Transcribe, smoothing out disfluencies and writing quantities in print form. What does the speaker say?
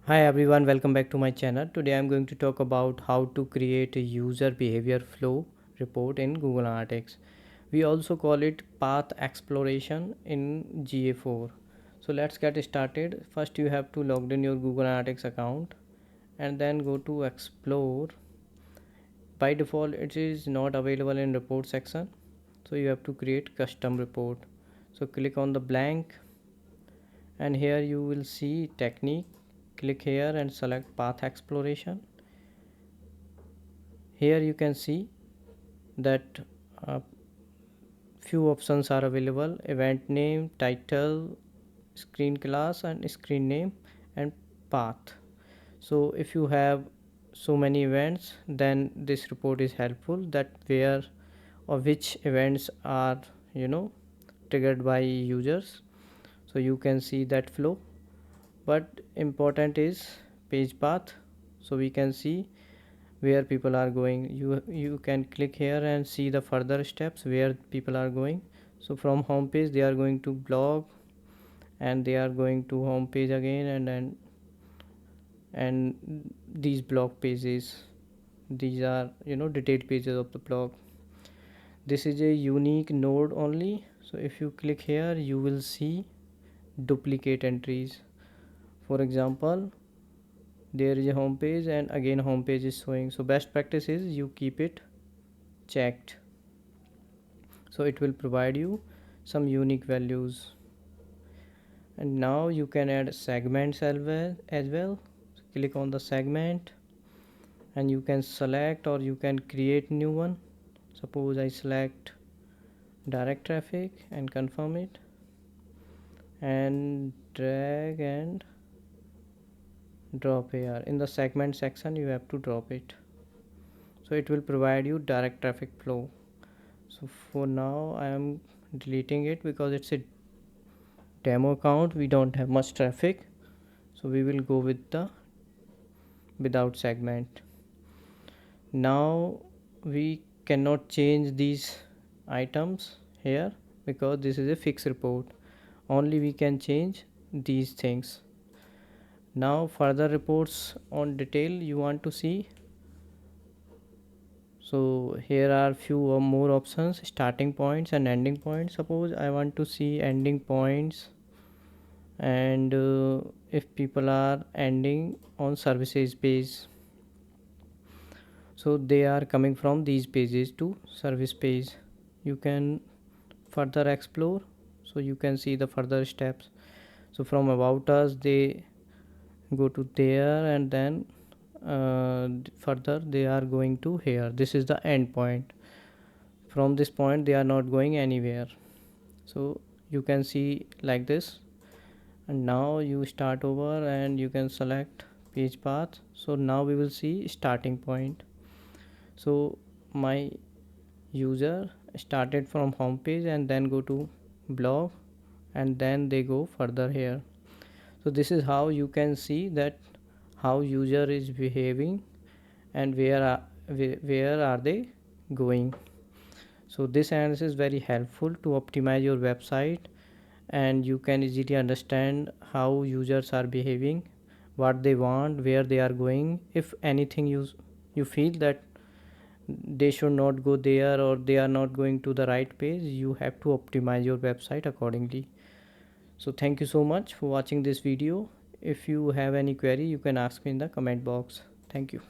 Hi everyone, welcome back to my channel. Today I'm going to talk about how to create a user behavior flow report in Google Analytics. We also call it path exploration in GA4. So let's get started. First you have to log in your Google Analytics account and then go to explore. By default it is not available in report section. So you have to create custom report. So click on the blank and here you will see technique. Click here and select path exploration. Here you can see that few options are available: event name, title, screen class and screen name, and path. So if you have so many events, then this report is helpful, that where or which events are triggered by users. So you can see that flow, but important is page path. So we can see where people are going. You can click here and see the further steps where people are going. So from home page they are going to blog, and they are going to home page again, and these blog pages, these are detailed pages of the blog. This is a unique node only. So if you click here you will see duplicate entries. For example, there is a home page and again home page is showing. So best practice is you keep it checked, so it will provide you some unique values. And now you can add segments as well. So click on the segment and you can select or you can create new one. Suppose I select direct traffic and confirm it, and drag and drop here. In the segment section you have to drop it, so it will provide you direct traffic flow. So for now I am deleting it because it's a demo account, we don't have much traffic. So we will go with the without segment. Now we cannot change these items here because this is a fixed report. Only we can change these things. Now further reports on detail you want to see. So here are few or more options: starting points and ending points. Suppose I want to see ending points, and if people are ending on services page, so they are coming from these pages to service page. You can further explore, so you can see the further steps. So from about us they go to there, and then further they are going to here. This is the end point. From this point they are not going anywhere. So you can see like this. And now you start over and you can select page path. So now we will see starting point. So my user started from home page and then go to blog, and then they go further here. So this is how you can see that how user is behaving and where are they going. So this analysis is very helpful to optimize your website, and you can easily understand how users are behaving, what they want, where they are going. If anything you feel that they should not go there or they are not going to the right page, you have to optimize your website accordingly. So thank you so much for watching this video. If you have any query you can ask me in the comment box. Thank you.